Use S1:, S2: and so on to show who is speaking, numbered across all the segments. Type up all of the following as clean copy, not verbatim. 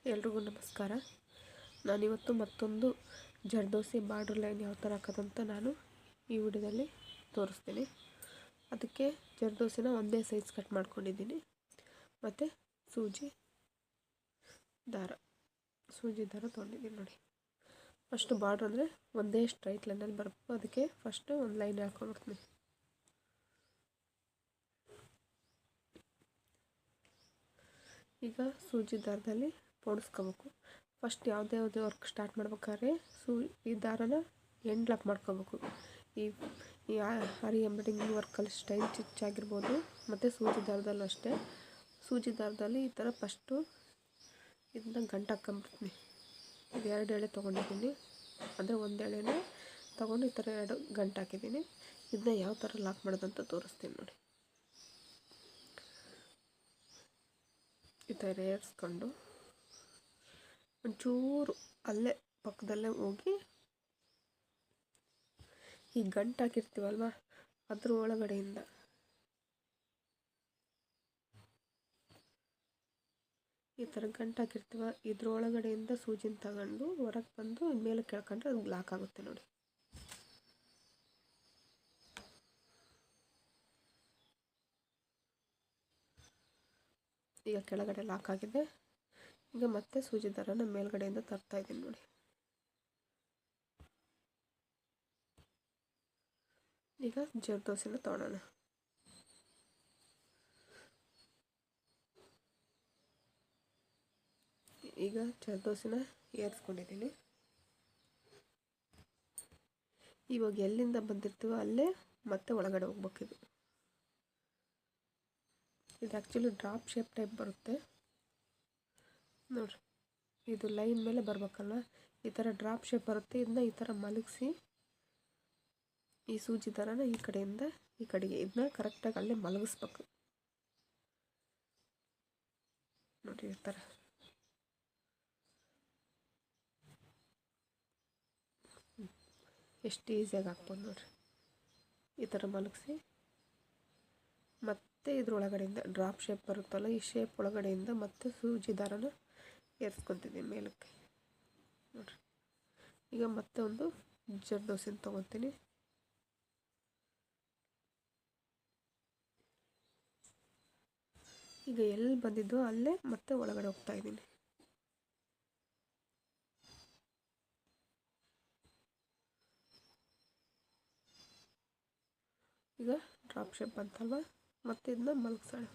S1: ಎಲ್ರಿಗೂ ನಮಸ್ಕಾರ. ನಾನಿವತ್ತು ಮತ್ತೊಂದು ಜರ್ದೋಸಿ ಬಾರ್ಡರ್ ಲೈನ್ ಯಾವ ಥರ ಹಾಕೋದಂತ ನಾನು ಈ ವಿಡಿಯೋದಲ್ಲಿ ತೋರಿಸ್ತೀನಿ. ಅದಕ್ಕೆ ಜರ್ದೋಸಿನ ಒಂದೇ ಸೈಜ್ ಕಟ್ ಮಾಡ್ಕೊಂಡಿದ್ದೀನಿ. ಮತ್ತು ಸೂಜಿ ದಾರ ತೊಗೊಂಡಿದ್ದೀನಿ ನೋಡಿ. ಫಸ್ಟು ಬಾರ್ಡ್ರ್ ಅಂದರೆ ಒಂದೇ ಸ್ಟ್ರೈಟ್ ಲೈನಲ್ಲಿ ಬರಬೇಕು. ಅದಕ್ಕೆ ಫಸ್ಟು ಒಂದು ಲೈನ್ ಹಾಕ್ಕೊಂಡ್ಬಿಡ್ತೀನಿ. ಈಗ ಸೂಜಿ ದಾರದಲ್ಲಿ ಪೋಣಿಸ್ಕೋಬೇಕು. ಫಸ್ಟ್ ಯಾವುದೇ ವರ್ಕ್ ಸ್ಟಾರ್ಟ್ ಮಾಡ್ಬೇಕಾದ್ರೆ ಈ ದಾರನ ಎಂಡ್ ಲಾಕ್ ಮಾಡ್ಕೋಬೇಕು. ಈ ಆರಿ ಎಂಬ್ರಾಯ್ಡಿಂಗ್ ವರ್ಕಲ್ಲಿ ಸ್ಟೈಲ್ ಸ್ಟಿಚ್ ಆಗಿರ್ಬೋದು, ಮತ್ತು ಸೂಜಿ ದಾರದಲ್ಲೂ ಅಷ್ಟೇ. ಸೂಜಿ ದಾರದಲ್ಲಿ ಈ ಥರ ಫಸ್ಟು ಇದನ್ನ ಗಂಟು ಹಾಕ್ಕೊಂಬಿಡ್ತೀನಿ. ಇದು 2 ಎಳೆ ತೊಗೊಂಡಿದ್ದೀನಿ, ಅಂದರೆ ಒಂದು ಎಳೆನೇ ತೊಗೊಂಡು ಈ ಥರ 2 ಗಂಟು ಹಾಕಿದ್ದೀನಿ. ಇದನ್ನ ಯಾವ ಥರ ಲಾಕ್ ಮಾಡೋದಂತ ತೋರಿಸ್ತೀನಿ ನೋಡಿ. ಈ ಥರ ಏರಿಸ್ಕೊಂಡು ಒಂಚೂರು ಅಲ್ಲೇ ಪಕ್ಕದಲ್ಲೇ ಹೋಗಿ ಈ ಗಂಟು ಹಾಕಿರ್ತೀವಲ್ವ ಅದ್ರ ಒಳಗಡೆಯಿಂದ ಈ ಥರ ಗಂಟು ಹಾಕಿರ್ತೀವ, ಇದ್ರ ಒಳಗಡೆಯಿಂದ ಸೂಜಿನ ತಗೊಂಡು ಹೊರಗೆ ಬಂದು ಮೇಲೆ ಕೆಳ್ಕೊಂಡ್ರೆ ಅದು ಲಾಕ್ ಆಗುತ್ತೆ ನೋಡಿ. ಈಗ ಕೆಳಗಡೆ ಲಾಕ್ ಆಗಿದೆ. ಈಗ ಮತ್ತೆ ಸೂಜಿ ದಾರನ ಮೇಲ್ಗಡೆಯಿಂದ ತರ್ತಾ ಇದ್ದೀನಿ ನೋಡಿ. ಈಗ ಜರ್ದೋಸಿನ ತೊಗೊಳೋಣ. ಈಗ ಜರ್ದೋಸಿನ ಏರಿಸ್ಕೊಂಡಿದ್ದೀನಿ. ಇವಾಗ ಎಲ್ಲಿಂದ ಬಂದಿರ್ತೀವೋ ಅಲ್ಲೇ ಮತ್ತೆ ಒಳಗಡೆ ಹೋಗ್ಬೇಕಿದು. ಇದು ಆ್ಯಕ್ಚುಲಿ ಡ್ರಾಪ್ ಶೇಪ್ ಟೈಪ್ ಬರುತ್ತೆ ನೋಡಿರಿ. ಇದು ಲೈನ್ ಮೇಲೆ ಬರಬೇಕಲ್ಲ, ಈ ಥರ ಡ್ರಾಪ್ ಶೇಪ್ ಬರುತ್ತೆ. ಇದನ್ನ ಈ ಥರ ಮಲಗಿಸಿ ಈ ಸೂಜಿ ದಾರನ ಈ ಕಡೆಯಿಂದ ಈ ಕಡೆಗೆ ಇದನ್ನ ಕರೆಕ್ಟಾಗಿ ಅಲ್ಲೇ ಮಲಗಿಸ್ಬೇಕು ನೋಡಿ. ಈ ಥರ ಎಷ್ಟು ಈಸಿಯಾಗಿ ಹಾಕ್ಬೋದು ನೋಡಿರಿ. ಈ ಥರ ಮಲಗಿಸಿ ಮತ್ತೆ ಇದ್ರೊಳಗಡೆಯಿಂದ ಡ್ರಾಪ್ ಶೇಪ್ ಬರುತ್ತಲ್ಲ, ಈ ಶೇಪ್ ಒಳಗಡೆಯಿಂದ ಮತ್ತೆ ಸೂಜಿ ದಾರನ ಏರಿಸ್ಕೊತೀನಿ ಮೇಲಕ್ಕೆ ನೋಡಿರಿ. ಈಗ ಮತ್ತೆ ಒಂದು ಜರ್ದೋಸಿನ ತೊಗೊತೀನಿ. ಈಗ ಎಲ್ಲಿ ಬಂದಿದ್ದೋ ಅಲ್ಲೇ ಮತ್ತೆ ಒಳಗಡೆ ಹೋಗ್ತಾ ಇದ್ದೀನಿ. ಈಗ ಡ್ರಾಪ್ ಶೇಪ್ ಬಂತಲ್ವ, ಮತ್ತೆ ಇದನ್ನ ಮಲಗಿಸೋಣ.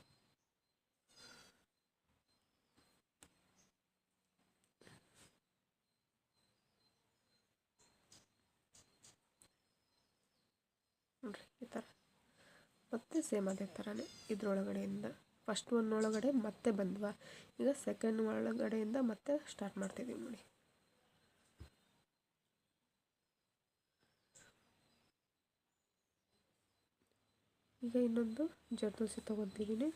S1: ನೋಡಿರಿ ಈ ಥರ ಮತ್ತೆ ಸೇಮ್ ಅದೇ ಥರನೇ ಇದ್ರೊಳಗಡೆಯಿಂದ ಫಸ್ಟ್ ಒಳಗಡೆ ಮತ್ತೆ ಬಂದ್ವಾ. ಈಗ ಸೆಕೆಂಡ್ ಒಳಗಡೆಯಿಂದ ಮತ್ತೆ ಸ್ಟಾರ್ಟ್ ಮಾಡ್ತಿದ್ದೀವಿ ನೋಡಿ. ಈಗ ಇನ್ನೊಂದು ಜರ್ದೋಸಿ ತೊಗೊತಿದ್ದೀನಿ.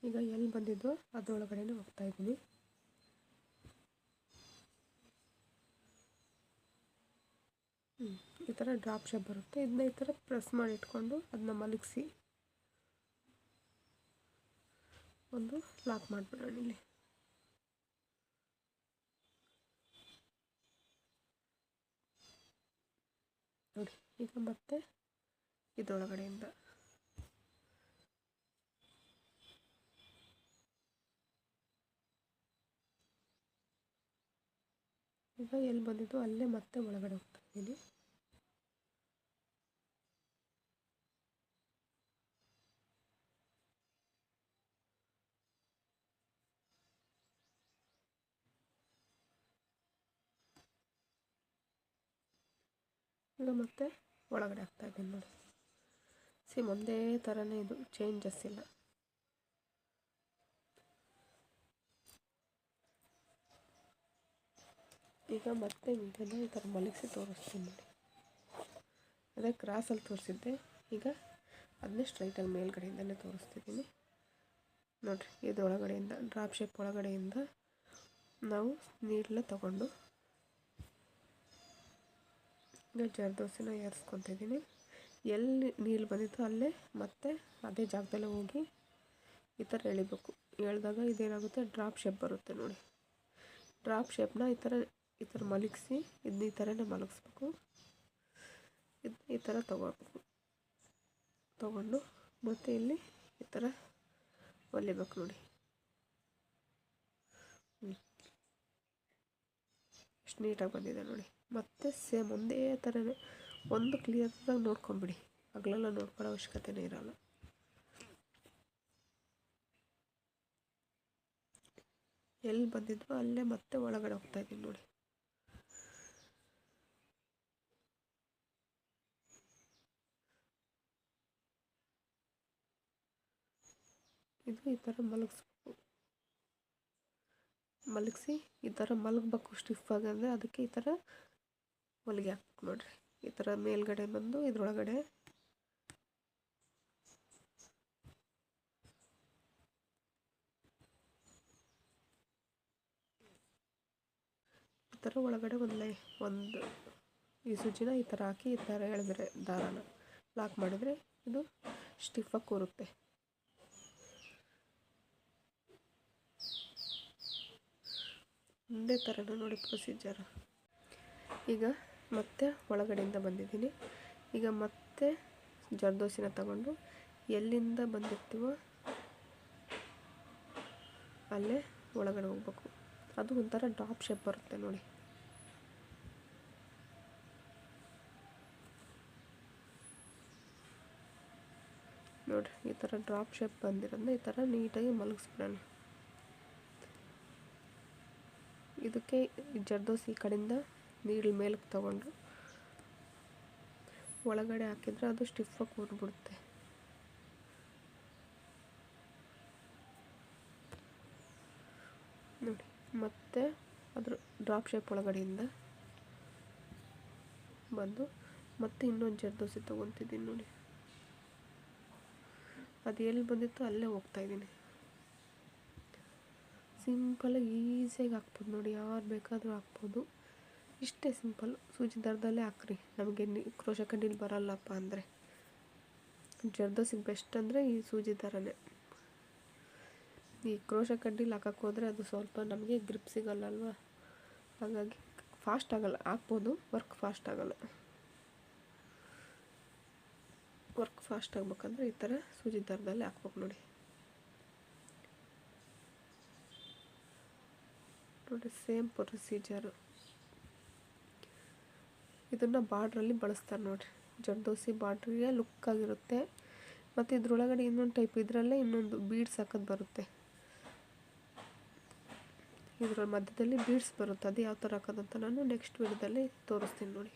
S1: ಈಗ ಎಲ್ಲಿ ಬಂದಿದ್ದೋ ಅದರೊಳಗಡೆನೇ ಹೋಗ್ತಾ ಇದ್ದೀನಿ. ಈ ಥರ ಡ್ರಾಪ್ ಶೇಪ್ ಬರುತ್ತೆ. ಇದನ್ನ ಈ ಥರ ಪ್ರೆಸ್ ಮಾಡಿ ಇಟ್ಕೊಂಡು ಅದನ್ನ ಮಲಗಿಸಿ ಒಂದು ಲಾಕ್ ಮಾಡಿಬಿಡೋಣ ಇಲ್ಲಿ. ನೋಡಿ ಈಗ ಮತ್ತೆ ಇದರೊಳಗಡೆಯಿಂದ ಈಗ ಎಲ್ಲಿ ಬಂದಿದ್ದು ಅಲ್ಲೇ ಮತ್ತೆ ಒಳಗಡೆ ಹೋಗ್ತಾ ಇದ್ದೀನಿ. ಈಗ ಮತ್ತೆ ಒಳಗಡೆ ಹಾಕ್ತಾ ಇದ್ದೀನಿ ನೋಡಿ. ಸೇಮ್ ಒಂದೇ ಥರನೇ, ಇದು ಚೇಂಜಸ್ ಇಲ್ಲ. ಈಗ ಮತ್ತೆ ಇದನ್ನು ಈ ಥರ ಮಲಗಿಸಿ ತೋರಿಸ್ತೀನಿ ನೋಡಿ. ಅದೇ ಕ್ರಾಸಲ್ಲಿ ತೋರಿಸಿದ್ದೆ, ಈಗ ಅದನ್ನೇ ಸ್ಟ್ರೈಟಾಗಿ ಮೇಲ್ಗಡೆಯಿಂದಲೇ ತೋರಿಸ್ತಿದ್ದೀನಿ ನೋಡಿರಿ. ಇದರೊಳಗಡೆಯಿಂದ ಡ್ರಾಪ್ ಶೇಪ್ ಒಳಗಡೆಯಿಂದ ನಾವು ನೀಡನ್ನ ತಗೊಂಡು ಈಗ ಜರ್ದೋಸಿನ ಏರಿಸ್ಕೊತಿದ್ದೀನಿ. ಎಲ್ಲಿ ನೀರು ಬಂದಿತ್ತು ಅಲ್ಲೇ ಮತ್ತೆ ಅದೇ ಜಾಗದಲ್ಲೇ ಹೋಗಿ ಈ ಥರ ಎಳಿಬೇಕು. ಎಳೆದಾಗ ಇದೇನಾಗುತ್ತೆ, ಡ್ರಾಪ್ ಶೇಪ್ ಬರುತ್ತೆ ನೋಡಿ. ಡ್ರಾಪ್ ಶೇಪ್ನ ಈ ಥರ ಮಲಗಿಸಿ ಇದನ್ನ ಈ ಥರನೇ ಮಲಗಿಸ್ಬೇಕು. ಈ ಥರ ತೊಗೊಂಡು ಮತ್ತು ಇಲ್ಲಿ ಈ ಥರ ಹೊಲಿಬೇಕು ನೋಡಿ. ಎಷ್ಟು ನೀಟಾಗಿ ಬಂದಿದೆ ನೋಡಿ. ಮತ್ತು ಸೇಮ್ ಒಂದೇ ಥರನೇ ಒಂದು ಕ್ಲಿಯರಾಗಿ ನೋಡ್ಕೊಂಬಿಡಿ, ಹಗಲೆಲ್ಲ ನೋಡ್ಕೊಳ್ಳೋ ಅವಶ್ಯಕತೆನೇ ಇರೋಲ್ಲ. ಎಲ್ಲಿ ಬಂದಿದ್ವೋ ಅಲ್ಲೇ ಮತ್ತೆ ಒಳಗಡೆ ಹೋಗ್ತಾಯಿದ್ದೀನಿ ನೋಡಿ. ಇದು ಈ ಥರ ಮಲಗಿಸಿ ಈ ಥರ ಮಲಗಬೇಕು ಸ್ಟಿಫಾಗಿ. ಅಂದರೆ ಅದಕ್ಕೆ ಈ ಥರ ಹೊಲಿಗೆ ಹಾಕ್ಬೇಕು ನೋಡಿರಿ. ಈ ಥರ ಮೇಲ್ಗಡೆ ಬಂದು ಇದ್ರೊಳಗಡೆ ಈ ಥರ ಒಳಗಡೆ ಒಂದು ಈ ಸೂಜಿನ ಈ ಥರ ಹಾಕಿ ಈ ಥರ ಎಳೆದ್ರೆ ದಾರಾನ ಲಾಕ್ ಮಾಡಿದರೆ ಇದು ಸ್ಟಿಫಾಗಿ ಕೂರುತ್ತೆ. ಒಂದೇ ಥರನೂ ನೋಡಿ ಪ್ರೊಸೀಜರು. ಈಗ ಮತ್ತೆ ಒಳಗಡೆಯಿಂದ ಬಂದಿದ್ದೀನಿ. ಈಗ ಮತ್ತೆ ಜರ್ದೋಸಿನ ತಗೊಂಡು ಎಲ್ಲಿಂದ ಬಂದಿರ್ತೀವೋ ಅಲ್ಲೇ ಒಳಗಡೆ ಹೋಗ್ಬೇಕು. ಅದು ಒಂಥರ ಡ್ರಾಪ್ ಶೇಪ್ ಬರುತ್ತೆ ನೋಡಿ. ನೋಡಿರಿ, ಈ ಥರ ಡ್ರಾಪ್ ಶೇಪ್ ಬಂದಿರೋದನ್ನ ಈ ಥರ ನೀಟಾಗಿ ಮಲಗಿಸ್ಬಿಡೋಣ. ಇದಕ್ಕೆ ಜರ್ದೋಸಿ ಈ ಕಡೆಯಿಂದ ನೀಡಲ್ ಮೇಲಕ್ಕೆ ತಗೊಂಡು ಒಳಗಡೆ ಹಾಕಿದರೆ ಅದು ಸ್ಟಿಫಾಗಿ ಕೂರ್ಬಿಡುತ್ತೆ. ನೋಡಿ, ಮತ್ತೆ ಅದ್ರ ಡ್ರಾಪ್ ಶೇಪ್ ಒಳಗಡೆಯಿಂದ ಬಂದು ಮತ್ತೆ ಇನ್ನೊಂದು ಜರ್ದೋಸಿ ತೊಗೊತಿದ್ದೀನಿ ನೋಡಿ. ಅದು ಎಲ್ಲಿ ಬಂದಿತ್ತು ಅಲ್ಲೇ ಹೋಗ್ತಾಯಿದ್ದೀನಿ. ಸಿಂಪಲಾಗಿ ಈಸಿಯಾಗಿ ಹಾಕ್ಬೋದು ನೋಡಿ, ಯಾರು ಬೇಕಾದರೂ ಹಾಕ್ಬೋದು. ಇಷ್ಟೇ ಸಿಂಪಲ್. ಸೂಜಿ ದಾರದಲ್ಲೇ ಹಾಕ್ರಿ. ನಮಗೆ ಕ್ರೋಶ ಕಡ್ಡೀಲಿ ಬರಲ್ಲಪ್ಪ ಅಂದರೆ ಜರ್ದೋಸಿಗೆ ಬೆಸ್ಟ್ ಅಂದರೆ ಈ ಸೂಜಿ ದಾರನೇ. ಈ ಕ್ರೋಶ ಕಡ್ಡೀಲಿ ಹಾಕಕ್ಕೆ ಹೋದರೆ ಅದು ಸ್ವಲ್ಪ ನಮಗೆ ಗ್ರಿಪ್ ಸಿಗಲ್ಲಲ್ವ, ಹಾಗಾಗಿ ಫಾಸ್ಟ್ ಆಗಲ್ಲ. ಹಾಕ್ಬೋದು, ವರ್ಕ್ ಫಾಸ್ಟ್ ಆಗಲ್ಲ. ವರ್ಕ್ ಫಾಸ್ಟ್ ಆಗ್ಬೇಕಂದ್ರೆ ಈ ಥರ ಸೂಜಿ ದಾರದಲ್ಲೇ ಹಾಕ್ಬೇಕು ನೋಡಿ. ನೋಡಿ, ಸೇಮ್ ಪ್ರೊಸೀಜರು. ಇದನ್ನು ಬಾರ್ಡ್ರಲ್ಲಿ ಬಳಸ್ತಾರೆ ನೋಡಿರಿ. ಜರ್ದೋಸಿ ಬಾರ್ಡ್ರಿಗೆ ಲುಕ್ಕಾಗಿರುತ್ತೆ. ಮತ್ತು ಇದ್ರೊಳಗಡೆ ಇನ್ನೊಂದು ಟೈಪ್, ಇದರಲ್ಲೇ ಇನ್ನೊಂದು ಬೀಡ್ಸ್ ಹಾಕೋದು ಬರುತ್ತೆ. ಇದರ ಮಧ್ಯದಲ್ಲಿ ಬೀಡ್ಸ್ ಬರುತ್ತೆ. ಅದು ಯಾವ ಥರ ಹಾಕೋದಂತ ನಾನು ನೆಕ್ಸ್ಟ್ ವಿಡಿಯೋದಲ್ಲಿ ತೋರಿಸ್ತೀನಿ ನೋಡಿ.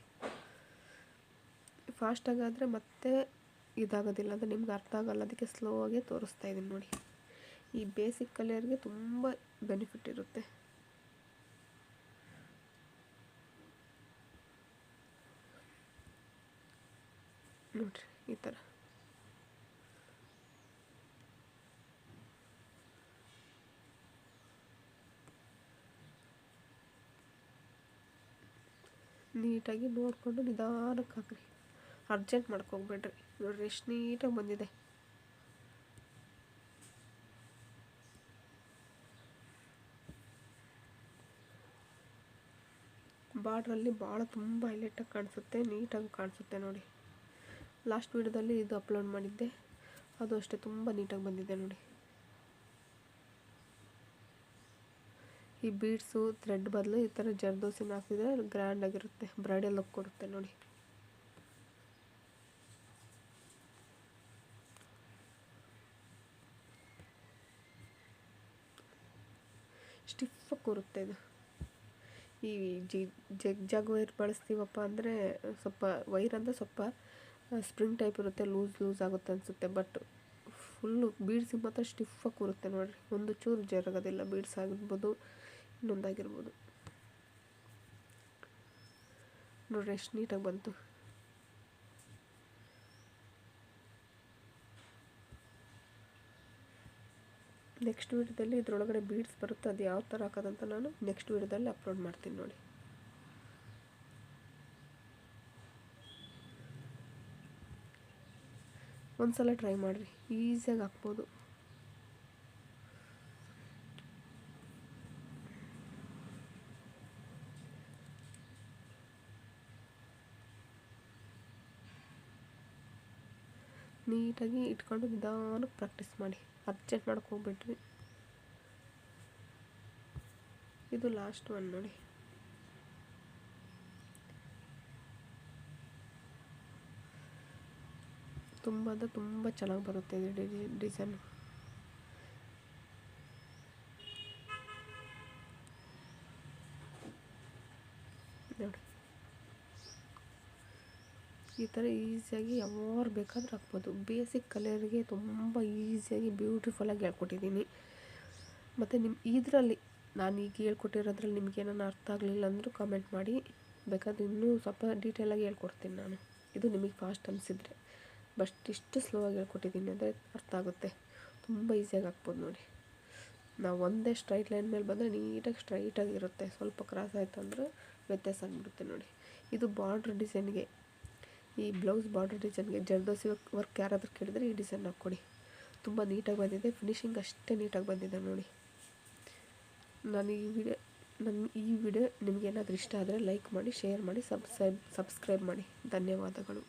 S1: ಫಾಸ್ಟಾಗಾದರೆ ಮತ್ತೆ ಇದಾಗೋದಿಲ್ಲ, ಅದು ನಿಮ್ಗೆ ಅರ್ಥ ಆಗಲ್ಲ. ಅದಕ್ಕೆ ಸ್ಲೋ ಆಗಿ ತೋರಿಸ್ತಾ ಇದ್ದೀನಿ ನೋಡಿ. ಈ ಬೇಸಿಕ್ ಕಲಿಯೋರಿಗೆ ತುಂಬ ಬೆನಿಫಿಟ್ ಇರುತ್ತೆ ನೋಡಿರಿ. ಈ ಥರ ನೀಟಾಗಿ ನೋಡಿಕೊಂಡು ನಿಧಾನಕ್ಕೆ ಹಾಕ್ರಿ. ಅರ್ಜೆಂಟ್ ಮಾಡ್ಕೋಗ್ಬೇಡ್ರಿ. ನೋಡಿರಿ ಎಷ್ಟು ನೀಟಾಗಿ ಬಂದಿದೆ. ಬಾರ್ಡ್ರಲ್ಲಿ ಭಾಳ ತುಂಬ ಹೈಲೈಟಾಗಿ ಕಾಣಿಸುತ್ತೆ, ನೀಟಾಗಿ ಕಾಣಿಸುತ್ತೆ ನೋಡಿ. ಲಾಸ್ಟ್ ವಿಡಿಯೋದಲ್ಲಿ ಇದು ಅಪ್ಲೋಡ್ ಮಾಡಿದ್ದೆ, ಅದು ಅಷ್ಟೇ ತುಂಬ ನೀಟಾಗಿ ಬಂದಿದೆ ನೋಡಿ. ಈ ಬೀಡ್ಸು ಥ್ರೆಡ್ ಬದಲು ಈ ಥರ ಜರ್ದೋಸಿನ ಹಾಕಿದರೆ ಗ್ರ್ಯಾಂಡಾಗಿರುತ್ತೆ, ಬ್ರೈಡಲ್ ಲುಕ್ ಕೊಡುತ್ತೆ ನೋಡಿ. ಸ್ಟಿಫಾಗಿ ಕೂರುತ್ತೆ ಇದು. ಈ ಜಗ್ ವೈರ್ ಬಳಸ್ತೀವಪ್ಪ ಅಂದರೆ ಸ್ವಲ್ಪ ವೈರ್ ಅಂದರೆ ಸ್ವಲ್ಪ ಸ್ಪ್ರಿಂಗ್ ಟೈಪ್ ಇರುತ್ತೆ, ಲೂಸ್ ಆಗುತ್ತೆ ಅನಿಸುತ್ತೆ. ಬಟ್ ಫುಲ್ಲು ಬೀಡ್ಸಿಗೆ ಮಾತ್ರ ಸ್ಟಿಫಾಗಿ ಕೂರುತ್ತೆ ನೋಡಿರಿ. ಒಂದು ಚೂರು ಜರುಗೋದಿಲ್ಲ. ಬೀಡ್ಸ್ ಆಗಿರ್ಬೋದು, ಇನ್ನೊಂದಾಗಿರ್ಬೋದು. ನೋಡಿರಿ ಎಷ್ಟು ನೀಟಾಗಿ ಬಂತು. ನೆಕ್ಸ್ಟ್ ವಿಡಿಯೋದಲ್ಲಿ ಇದರೊಳಗಡೆ ಬೀಡ್ಸ್ ಬರುತ್ತೆ, ಅದು ಯಾವ ಥರ ಹಾಕೋದಂತ ನಾನು ನೆಕ್ಸ್ಟ್ ವಿಡಿಯೋದಲ್ಲಿ ಅಪ್ಲೋಡ್ ಮಾಡ್ತೀನಿ ನೋಡಿ. ಒಂದು ಸಲ ಟ್ರೈ ಮಾಡಿರಿ, ಈಸಿಯಾಗಿ ಹಾಕ್ಬೋದು. ನೀಟಾಗಿ ಇಟ್ಕೊಂಡು ನಿಧಾನಕ್ಕೆ ಪ್ರಾಕ್ಟೀಸ್ ಮಾಡಿ, ಅರ್ಜೆಂಟ್ ಮಾಡೋಕ್ಕೆ ಹೋಗ್ಬಿಟ್ರಿ. ಇದು ಲಾಸ್ಟ್ ಒನ್ ನೋಡಿ. ತುಂಬ ಅಂದರೆ ತುಂಬ ಚೆನ್ನಾಗಿ ಬರುತ್ತೆ ಇದು ಡಿಸೈನು. ನೋಡಿ ಈ ಥರ ಈಸಿಯಾಗಿ ಯಾರು ಬೇಕಾದ್ರೂ ಹಾಕ್ಬೋದು. ಬೇಸಿಕ್ ಕಲರ್ಗೆ ತುಂಬ ಈಸಿಯಾಗಿ ಬ್ಯೂಟಿಫುಲ್ಲಾಗಿ ಹೇಳ್ಕೊಟ್ಟಿದ್ದೀನಿ. ಮತ್ತು ಇದರಲ್ಲಿ ನಾನು ಈಗ ಹೇಳ್ಕೊಟ್ಟಿರೋದ್ರಲ್ಲಿ ನಿಮ್ಗೆ ಏನಾರು ಅರ್ಥ ಆಗಲಿಲ್ಲ ಅಂದರೂ ಕಮೆಂಟ್ ಮಾಡಿ, ಬೇಕಾದ್ರೆ ಇನ್ನೂ ಸ್ವಲ್ಪ ಡೀಟೇಲಾಗಿ ಹೇಳ್ಕೊಡ್ತೀನಿ ನಾನು. ಇದು ನಿಮಗೆ ಫಾಸ್ಟ್ ಅನಿಸಿದರೆ, ಬಟ್ ಇಷ್ಟು ಸ್ಲೋ ಆಗಿ ಹೇಳ್ಕೊಟ್ಟಿದ್ದೀನಿ ಅಂದರೆ ಅರ್ಥ ಆಗುತ್ತೆ. ತುಂಬ ಈಸಿಯಾಗಿ ಹಾಕ್ಬೋದು ನೋಡಿ. ನಾವು ಒಂದೇ ಸ್ಟ್ರೈಟ್ ಲೈನ್ ಮೇಲೆ ಬಂದರೆ ನೀಟಾಗಿ ಸ್ಟ್ರೈಟಾಗಿರುತ್ತೆ. ಸ್ವಲ್ಪ ಕ್ರಾಸ್ ಆಯಿತು ಅಂದರೆ ವ್ಯತ್ಯಾಸ ಆಗಿಬಿಡುತ್ತೆ ನೋಡಿ. ಇದು ಬಾರ್ಡ್ರ್ ಡಿಸೈನ್ಗೆ, ಈ ಬ್ಲೌಸ್ ಬಾರ್ಡರ್ ಡಿಸೈನ್ಗೆ ಜರ್ದೋಸಿ ವರ್ಕ್ ಯಾರಾದರೂ ಕೇಳಿದರೆ ಈ ಡಿಸೈನ್ ಹಾಕ್ಕೊಡಿ. ತುಂಬ ನೀಟಾಗಿ ಬಂದಿದೆ, ಫಿನಿಶಿಂಗ್ ಅಷ್ಟೇ ನೀಟಾಗಿ ಬಂದಿದೆ ನೋಡಿ. ನನ್ನ ಈ ವಿಡಿಯೋ ನಿಮಗೇನಾದರೂ ಇಷ್ಟ ಆದರೆ ಲೈಕ್ ಮಾಡಿ, ಶೇರ್ ಮಾಡಿ, ಸಬ್ಸ್ಕ್ರೈಬ್ ಮಾಡಿ. ಧನ್ಯವಾದಗಳು.